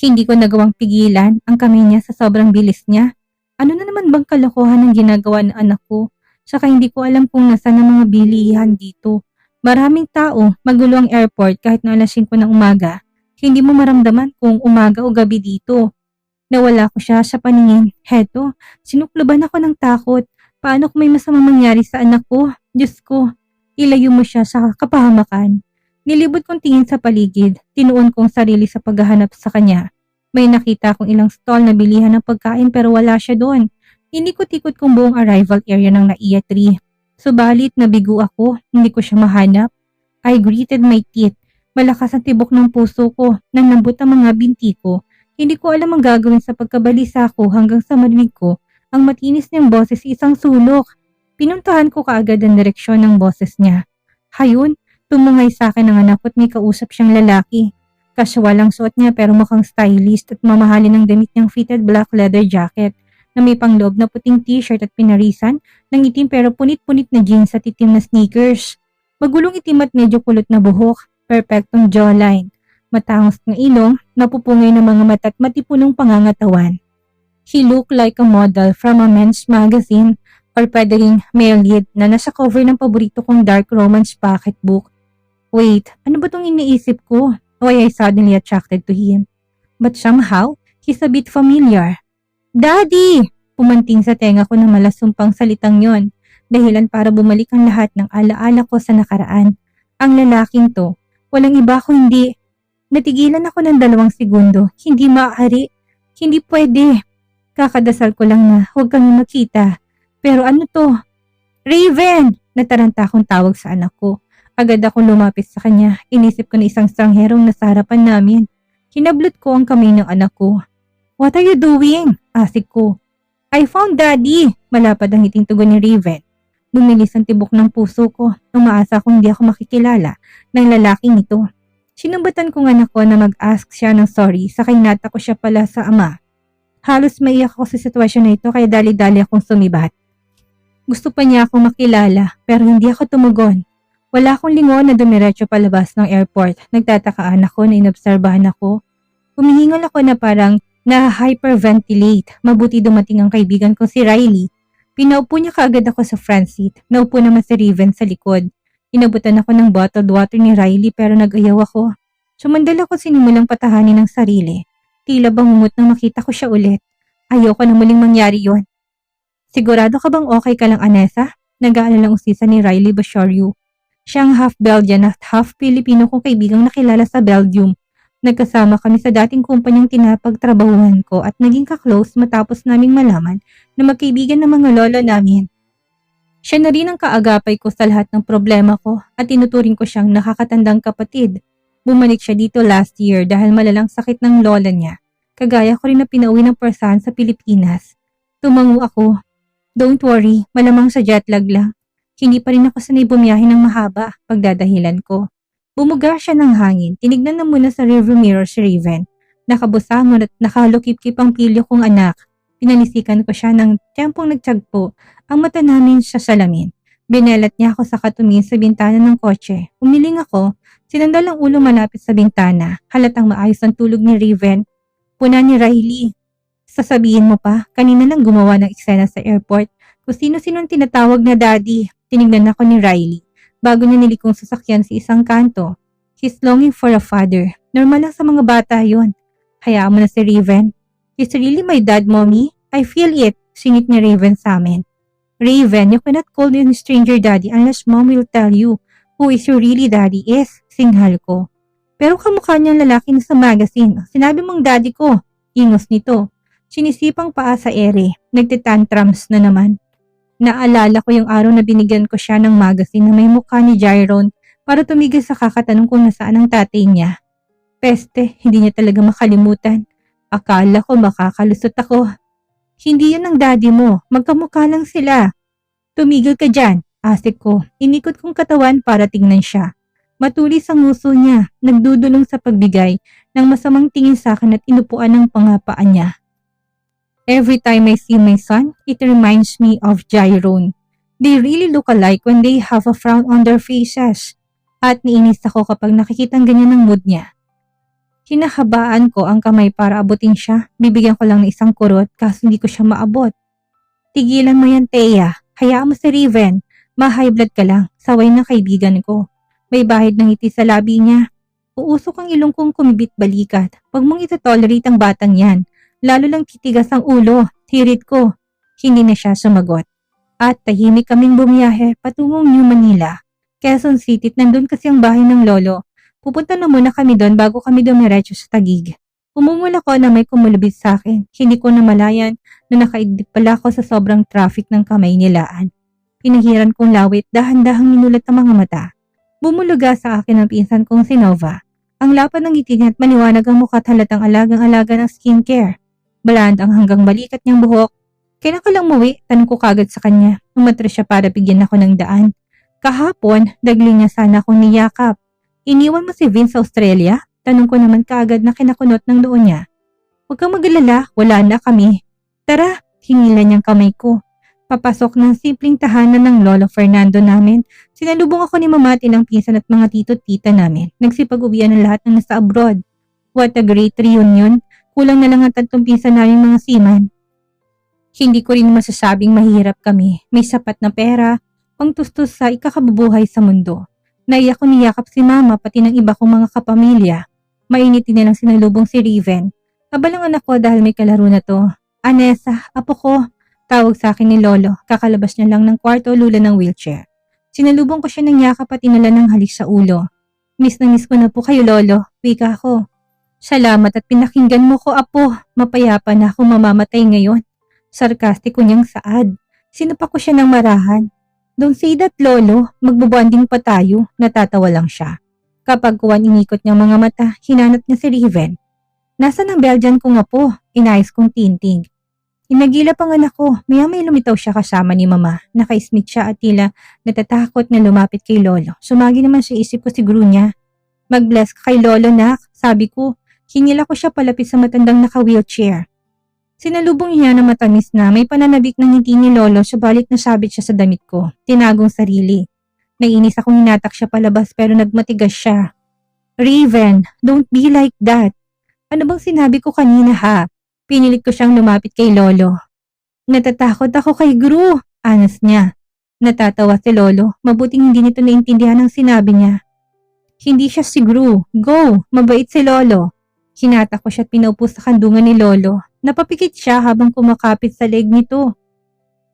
Hindi ko nagawang pigilan ang kamay niya sa sobrang bilis niya. Ano na naman bang kalokohan ang ginagawa ng anak ko? Saka hindi ko alam kung nasaan ang mga bilihan dito. Maraming tao, magulo ang airport kahit na alas 5 ng umaga. Hindi mo maramdaman kung umaga o gabi dito. Nawala ko siya sa paningin. Heto, sinukloban ako ng takot. Paano kung may masamang mangyari sa anak ko? Diyos ko, ilayo mo siya sa kapahamakan. Nilibot kong tingin sa paligid, tinuon kong sarili sa paghahanap sa kanya. May nakita akong ilang stall na bilihan ng pagkain pero wala siya doon. Inikot-ikot kong buong arrival area ng NAIA 3. Subalit nabigo ako, hindi ko siya mahanap. I gritted my teeth. Malakas ang tibok ng puso ko, nang lambot ang mga binti ko. Hindi ko alam ang gagawin sa pagkabalisa ko hanggang sa marinig ko ang matinis niyang boses sa isang sulok. Pinuntahan ko kaagad ang direksyon ng boses niya. Hayun, tumungay sa akin ang anak ko at may kausap siyang lalaki. Casual ang suot niya pero mukhang stylist at mamahalin ang damit niyang fitted black leather jacket na may pangloob na puting t-shirt at pinarisan ng itim pero punit-punit na jeans at itim na sneakers. Magulong itim at medyo kulot na buhok, perfectong jawline, matangos ng ilong, napupungay ng mga mata at matipunong pangangatawan. He looked like a model from a men's magazine or pwede ring male lead na nasa cover ng paborito kong dark romance pocketbook. Wait, ano ba tong iniisip ko? Why I suddenly attracted to him? But somehow, he's a bit familiar. Daddy! Pumanting sa tenga ko ng malasumpang salitang yon, dahilan para bumalik ang lahat ng alaala ko sa nakaraan. Ang lalaking to, walang iba kundi. Natigilan ako ng 2 segundo. Hindi maaari. Hindi pwede. Kakadasal ko lang na huwag kami makita. Pero ano to? Raven! Nataranta akong tawag sa anak ko. Agad akong lumapit sa kanya. Inisip ko na isang strangherong nasa harapan namin. Hinablot ko ang kamay ng anak ko. What are you doing? Asik ko. I found Daddy! Malapad ang ngiting tugon ni Raven. Bumilis ang tibok ng puso ko. Umaasa kung hindi ako makikilala ng lalaking ito. Sinumbatan ko ng anak ko na mag-ask siya ng sorry sa kainata ko siya pala sa ama. Halos maiyak ako sa sitwasyon na ito kaya dali-dali akong sumibat. Gusto pa niya akong makilala pero hindi ako tumugon. Wala akong lingon na dumiretso palabas ng airport. Nagtatakaan ako na inobserbahan ako. Humihingal ako na parang na-hyperventilate. Mabuti dumating ang kaibigan ko si Riley. Pinaupo niya kaagad ako sa front seat. Naupo naman si Raven sa likod. Inabutan ako ng bottled water ni Riley pero nag-ayaw ako. Sumandal ako sinimulang patahanin ng sarili. Tila bangungot nang makita ko siya ulit. Ayoko na muling mangyari yon. Sigurado ka bang okay ka lang, Anessa? Nag-aalala ang usisa ni Riley Bashoryu. Siya ang half Belgian at half Filipino kong kaibigang nakilala sa Belgium. Nagkasama kami sa dating kumpanyang tinapagtrabahuhan ko at naging ka-close matapos naming malaman na magkaibigan ng mga lolo namin. Siya na rin ang kaagapay ko sa lahat ng problema ko at tinuturing ko siyang nakakatandang kapatid. Bumalik siya dito last year dahil malalang sakit ng lola niya. Kagaya ko rin na pinauwi ng persahan sa Pilipinas. Tumango ako. Don't worry, malamang sa jet lag lang. Hindi pa rin ako sanay bumiyahe ng mahaba, pagdadahilan ko. Bumuga siya ng hangin, tinignan na muna sa rearview mirror si Raven. Nakabusangon at nakalukip-kip ang pilyo kong anak. Pinalisikan ko siya ng tempong nagtiyagpo ang mata namin sa salamin. Binelat niya ako sa katumingin sa bintana ng kotse. Umiling ako, sinandal ang ulo malapit sa bintana. Halatang maayos ang tulog ni Raven. Puna ni Riley. Sasabihin mo pa, kanina lang gumawa ng eksena sa airport kung sino-sinong tinatawag na daddy. Tinignan ako ni Riley bago niya nilikong sasakyan sa isang kanto. He's longing for a father. Normal lang sa mga bata yon. Hayaan mo na si Raven. He's really my dad, mommy. I feel it. Singit ni Raven sa amin. Raven, you cannot call him stranger daddy unless mom will tell you who is your really daddy is. Singhal ko. Pero kamukha niyang lalaki na sa magazine. Sinabi mong daddy ko. Ingos nito. Sinisipang paa sa ere. Nagtitantrums na naman. Naalala ko yung araw na binigyan ko siya ng magazine na may mukha ni Jairon para tumigil sa kakatanong kung nasaan ang tatay niya. Peste, hindi niya talaga makalimutan. Akala ko makakalusot ako. Hindi yun ang daddy mo, magkamukha lang sila. Tumigil ka dyan, asik ko. Inikot kong katawan para tingnan siya. Matulis ang nguso niya, nagdudulong sa pagbigay ng masamang tingin sa akin at inupuan ng pangapaan niya. Every time I see my son, it reminds me of Jairon. They really look alike when they have a frown on their faces. At niinis ako kapag nakikitang ganyan ang mood niya. Kinakabaan ko ang kamay para abutin siya. Bibigyan ko lang ng isang kurot kaso hindi ko siya maabot. Tigilan mo yan, Thea. Hayaan mo si Riven. Ma-high blood ka lang. Saway na kaibigan ko. May bahid ng ngiti sa labi niya. Uusok ang ilong kong kumibit balikat. Huwag mong itotolerate ang batang yan. Lalo lang titigas ang ulo. Hirit ko. Hindi na siya sumagot. At tahimik kaming bumiyahe patungong New Manila. Quezon City, nandun kasi ang bahay ng lolo. Pupunta na muna kami doon bago kami dumiretso sa Taguig. Umungol ako na may kumulubit sa akin. Hindi ko namalayan na nakaidip pala ako sa sobrang traffic ng kamay nilaan. Pinahiran kong lawit, dahan-dahang minulat ang mga mata. Bumuluga sa akin ang pinsan kong si Nova. Ang lapad ng ngiti niya at maliwanag ang mukha at halatang alagang-alaga ng skincare. Baland ang hanggang balikat niyang buhok. Kailan ka lang muwi? Tanong ko kagad sa kanya. Umatras siya para bigyan ako ng daan. Kahapon, dagli niya sana akong niyakap. Iniwan mo si Vince sa Australia? Tanong ko naman kaagad na kinakunot ng loo niya. Huwag kang mag-alala, wala na kami. Tara, hingilan niyang kamay ko. Papasok ng simpleng tahanan ng Lolo Fernando namin. Sinalubong ako ni Mama at ilang pinsan at mga tito-tita namin. Nagsipag-uwian ng lahat ng nasa abroad. What a great reunion. Kulang na lang ang 3 pinsan naming mga seaman. Hindi ko rin masasabing mahirap kami. May sapat na pera, pangtustos sa ikakabubuhay sa mundo. Naiyak ko niyakap si Mama pati ng iba kong mga kapamilya. Mainit din nilang sinalubong si Riven. Abalang anak ko dahil may kalaro na to. Anessa, apo ko. Tawag sa akin ni Lolo. Kakalabas niya lang ng kwarto lula ng wheelchair. Sinalubong ko siya ng yakap at inala ng halik sa ulo. Miss na miss ko na po kayo, Lolo. Wika ko. Salamat at pinakinggan mo ko, apo. Mapayapa na ako mamamatay ngayon. Sarkastiko niyang saad. Sinapak ko siya ng marahan. Don't say that, Lolo. Magbubonding pa tayo. Natatawa lang siya. Kapag kuwan inikot niyang mga mata, hinanap niya si Riven. Nasaan ang Belgian kong apo? Inayos kong tintig. Inagilap ang anak ko. Maya may lumitaw siya kasama ni Mama. Naka-smith siya at tila natatakot na lumapit kay Lolo. Sumagi naman sa isip ko siguro niya. Mag-bless ka kay Lolo, nak. Sabi ko, hinila ko siya palapit sa matandang naka-wheelchair. Sinalubong niya na matamis na may pananabik ng ngiti ni Lolo subalit nasabit siya sa damit ko. Tinagong sarili. Nainis akong hinatak siya palabas pero nagmatigas siya. Riven, don't be like that. Ano bang sinabi ko kanina ha? Pinilit ko siyang lumapit kay Lolo. Natatakot ako kay Gru, anas niya. Natatawa si Lolo, mabuting hindi nito naintindihan ang sinabi niya. Hindi siya si Gru, go, mabait si Lolo. Hinata ko siya at pinaupo sa kandungan ni Lolo. Napapikit siya habang kumakapit sa leg nito.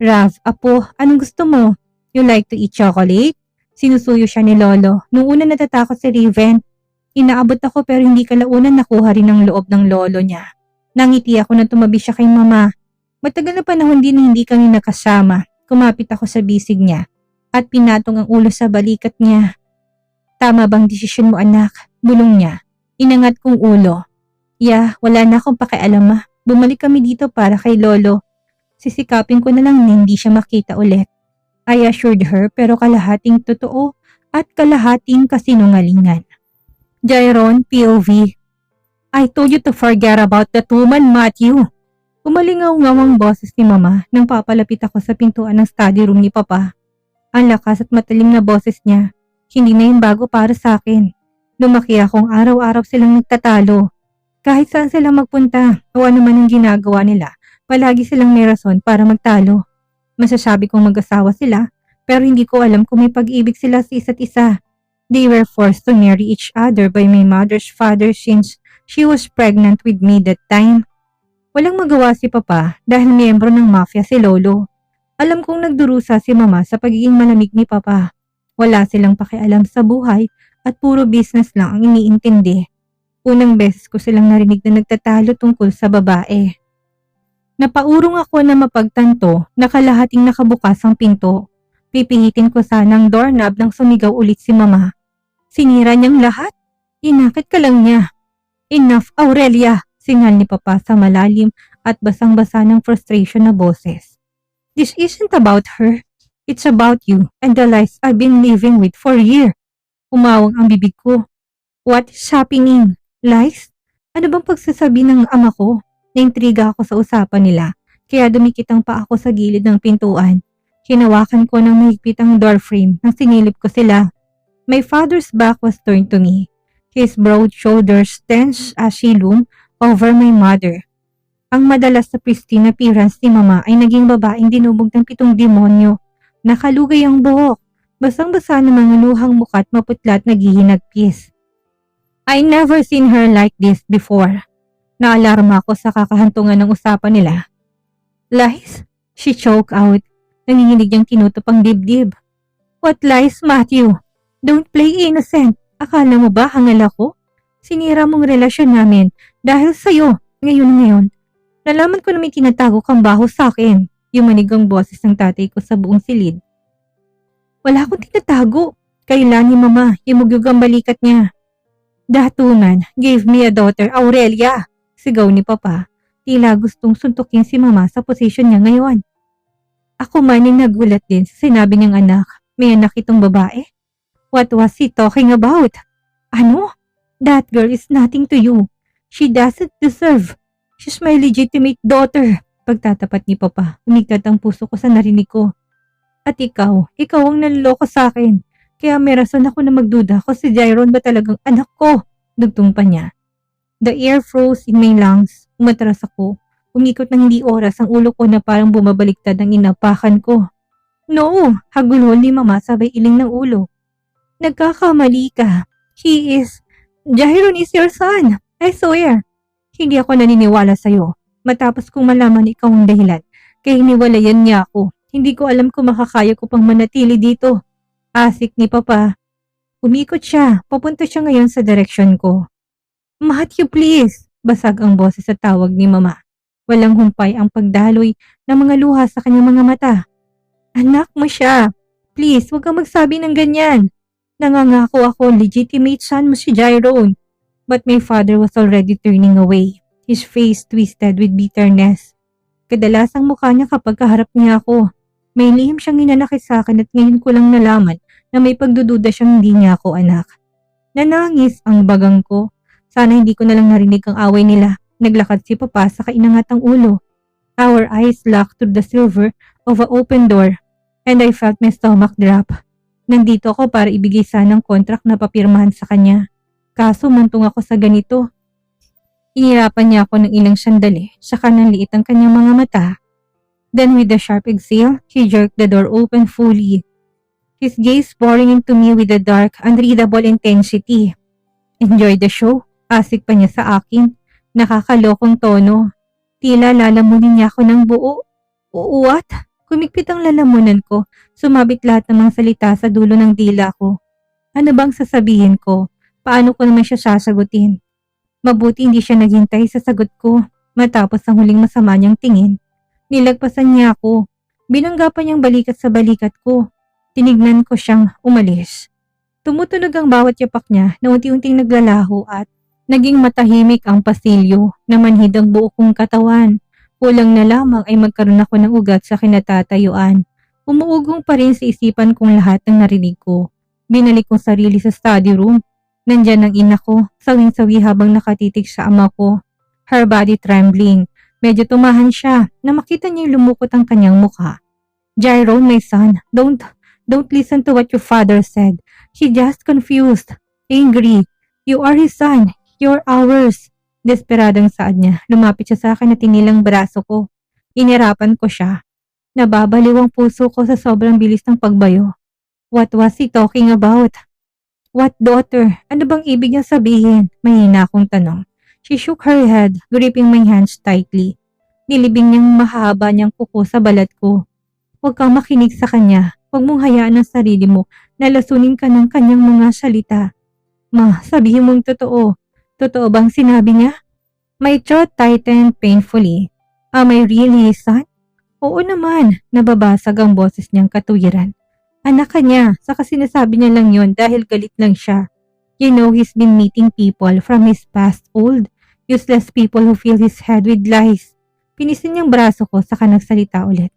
Rav, apo, anong gusto mo? You like to eat chocolate? Sinusuyo siya ni Lolo. Nung una natatakot si Riven. Inaabot ako pero hindi kalaunan nakuha rin ang loob ng lolo niya. Nangiti ako na tumabi siya kay Mama. Matagal na panahon din na hindi kami nakasama. Kumapit ako sa bisig niya at pinatong ang ulo sa balikat niya. Tama bang desisyon mo, anak? Bulong niya. Inangat kong ulo. Wala na akong pakialam, ma. Bumalik kami dito para kay Lolo. Sisikapin ko na lang na hindi siya makita ulit. I assured her pero kalahating totoo at kalahating kasinungalingan. Jairon, POV. I told you to forget about that woman, Matthew. Umalingaw-ngaw ang boses ni Mama nang papalapit ako sa pintuan ng study room ni Papa. Ang lakas at matalim na boses niya. Hindi na yung bago para sa akin. Lumaki akong araw-araw silang nagtatalo. Kahit saan sila magpunta o ano man ang ginagawa nila, palagi silang may rason para magtalo. Masasabi kong mag-asawa sila, pero hindi ko alam kung may pag-ibig sila sa isa't isa. They were forced to marry each other by my mother's father since she was pregnant with me that time. Walang magawa si Papa dahil miyembro ng mafia si Lolo. Alam kong nagdurusa si Mama sa pagiging malamig ni Papa. Wala silang pakialam sa buhay at puro business lang ang iniintindi. Unang beses ko silang narinig na nagtatalo tungkol sa babae. Napaurong ako na mapagtanto na kalahating nakabukas ang pinto. Pipihitin ko sanang doorknob nang sumigaw ulit si Mama. Sinira niyang lahat? Inakit ka lang niya. Enough, Aurelia! Singal ni Papa sa malalim at basang-basa ng frustration na boses. This isn't about her. It's about you and the lies I've been living with for a year. Umawang ang bibig ko. What is happening? Lies? Ano bang pagsasabi ng ama ko? Naintriga ako sa usapan nila, kaya dumikit ang paa ko sa gilid ng pintuan. Hinawakan ko ng mahigpit ang door frame nang sinilip ko sila. My father's back was turned to me. His broad shoulders tense as she loomed over my mother. Ang madalas na pristine appearance ni Mama ay naging babaeng dinubog ng 7 demonyo. Nakalugay ang buhok, basang-basa ng mga luhang mukha at maputla at naghihinagpis. I never seen her like this before. Naalarma ako sa kakahantungan ng usapan nila. Lies? She choked out. Nanginginig niyang kinutup ang dibdib. What lies, Matthew? Don't play innocent. Akala mo ba hangal ako? Sinira mong relasyon namin dahil sa'yo, ngayon. Nalaman ko na may tinatago kang baho sa akin. Yumanig ang boses ng tatay ko sa buong silid. Wala akong tinatago. Kailan ni Mama, himugyog ang balikat niya. That woman gave me a daughter, Aurelia. Sigaw ni Papa. Tila gustong suntukin si Mama sa posisyon niya ngayon. Ako man ay nagulat din sa sinabi niyang anak. May anak itong babae. What was he talking about? Ano? That girl is nothing to you. She doesn't deserve. She's my legitimate daughter. Pagtatapat ni Papa, umigtat ang puso ko sa narinig ko. At ikaw ang nanloko sa akin. Kaya may rason ako na magduda kung si Jairon ba talagang anak ko. Dugtong pa niya. The air froze in my lungs. Umatras ako. Umikot ng hindi oras ang ulo ko na parang bumabaliktad ang inapakan ko. No! Hagulhol ni Mama sabay iling ng ulo. Nagkakamali ka. Jairon is your son. I swear. Hindi ako naniniwala sa'yo. Matapos kong malaman ikaw ang dahilan. Kaya hiniwalayan niya ako. Hindi ko alam kung makakaya ko pang manatili dito. Asik ni Papa. Umikot siya. Papunta siya ngayon sa direksyon ko. Matthew, please. Basag ang boses sa tawag ni Mama. Walang humpay ang pagdaloy ng mga luha sa kanyang mga mata. Anak mo siya. Please, huwag kang magsabi ng ganyan. Nangangako ako, legitimate son mo si Jairon. But my father was already turning away. His face twisted with bitterness. Kadalasang mukha niya kapag kaharap niya ako. May lihim siyang inanakit sa akin at ngayon ko lang nalaman na may pagdududa siyang hindi niya ako anak. Nanangis ang bagang ko. Sana hindi ko na lang narinig ang away nila. Naglakad si Papa sa kainangatang ulo. Our eyes locked through the silver of an open door and I felt my stomach drop. Nandito ako para ibigay sanang contract na papirmahan sa kanya. Kaso mantong ako sa ganito. Inirapan niya ako ng ilang sandali, saka nanliit ang kanyang mga mata. Then with a sharp exhale, he jerked the door open fully. His gaze boring into me with a dark, unreadable intensity. Enjoy the show? Asik pa niya sa akin. Nakakalokong tono. Tila lalamunin niya ako ng buo. What? Kumikpit ang lalamunan ko. Sumabit lahat ng mga salita sa dulo ng dila ko. Ano bang sasabihin ko? Paano ko naman siya sasagutin? Mabuti hindi siya naghintay sa sagot ko. Matapos ang huling masama niyang tingin, nilagpasan niya ako. Binangga pa niyang balikat sa balikat ko. Tinignan ko siyang umalis. Tumutunog ang bawat yapak niya na unti-unting naglalaho at naging matahimik ang pasilyo na manhid ang buo kong katawan. Kulang na lamang ay magkaroon ako ng ugat sa kinatatayuan. Umuugong pa rin sa isipan kong lahat ng narinig ko. Binalik kong sarili sa study room. Nandyan ang ina ko, sawing-sawi habang nakatitig sa ama ko. Her body trembling. Medyo tumahan siya na makita niya lumukot ang kanyang mukha. Jairon, my son, don't listen to what your father said. She just confused, angry. You are his son. You're ours. Desperadong saad niya. Lumapit siya sa akin at tinilang braso ko. Inirapan ko siya. Nababaliw ang puso ko sa sobrang bilis ng pagbayo. What was he talking about? What daughter? Ano bang ibig niyang sabihin? Mahina akong tanong. She shook her head, gripping my hands tightly. Nilibing niyang mahaba niyang kuko sa balat ko. Huwag kang makinig sa kanya. Huwag mong hayaan ang sarili mo na lasunin ka ng kanyang mga salita. Ma, sabihin mong totoo. Totoo bang sinabi niya? My throat tightened painfully. Am I really his son? Oo naman, nababasag ang boses niyang katuwiran. Anak ka niya, saka sinasabi niya lang yon dahil galit lang siya. You know he's been meeting people from his past old, useless people who fill his head with lies. Pinisin niyang braso ko saka nagsalita ulit.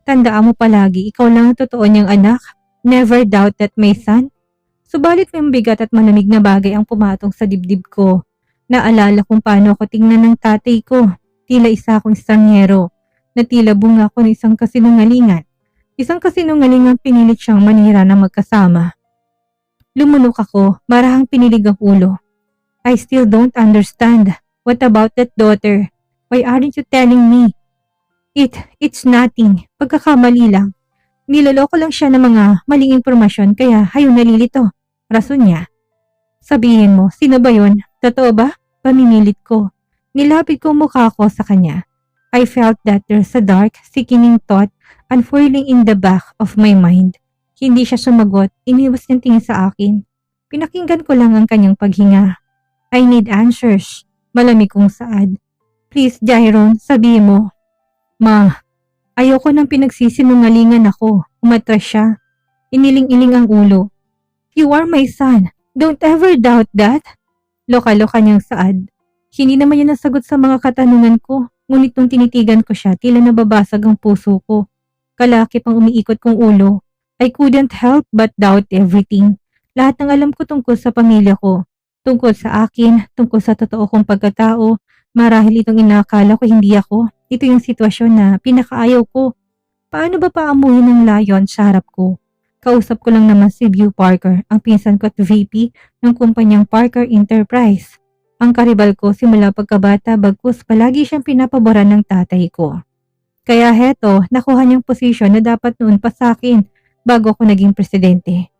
Tandaan mo palagi, ikaw lang ang totoo niyang anak. Never doubt that, my son. Subalit may mabigat at malamig na bagay ang pumatong sa dibdib ko. Naalala kung paano ako tingnan ng tatay ko. Tila isa akong estranghero, na tila bunga ko ng isang kasinungalingan. Isang kasinungalingang pinilit siyang manira na magkasama. Lumunok ako, marahang pinilig ang ulo. I still don't understand. What about that daughter? Why aren't you telling me? It's nothing. Pagkakamali lang. Niloloko lang siya ng mga maling impormasyon kaya hayong nalilito. Rason niya. Sabihin mo, sino ba yun? Totoo ba? Pamimilit ko. Nilapit ko mukha ko sa kanya. I felt that there's a dark, sickening thought unfurling in the back of my mind. Hindi siya sumagot, iniwas niyang tingin sa akin. Pinakinggan ko lang ang kanyang paghinga. I need answers. Malamig kong saad. Please, Jairon, sabihin mo. Ma, ayoko nang pinagsisinungalingan ako. Umatras siya. Iniling-iling ang ulo. You are my son. Don't ever doubt that. Loka-loka niyang saad. Hindi naman niya nasagot sa mga katanungan ko. Ngunit nung tinitigan ko siya, tila nababasag ang puso ko. Kalakip ang umiikot kong ulo. I couldn't help but doubt everything. Lahat ng alam ko tungkol sa pamilya ko. Tungkol sa akin, tungkol sa totoo kong pagkatao. Marahil itong inakala ko hindi ako. Ito yung sitwasyon na pinakaayaw ko. Paano ba paamuhin ng layon sa harap ko? Kausap ko lang naman si Beau Parker, ang pinsan ko at VP ng kumpanyang Parker Enterprise. Ang karibal ko simula pagkabata bagkus palagi siyang pinapaboran ng tatay ko. Kaya heto, nakuha niyang posisyon na dapat noon pa sa akin bago ako naging presidente.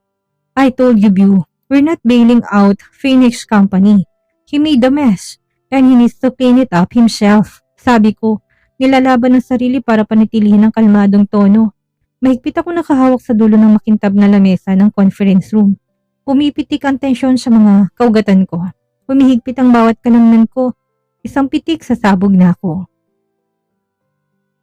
I told you, Beau, we're not bailing out Phoenix Company. He made a mess and he needs to clean it up himself. Sabi ko, nilalaban ng sarili para panatilihin ang kalmadong tono. Mahigpit ako nakahawak sa dulo ng makintab na lamesa ng conference room. Pumipitik ang tensyon sa mga kaugatan ko. Humihigpit ang bawat kalamnan ko. Isang pitik sa sabog na ako.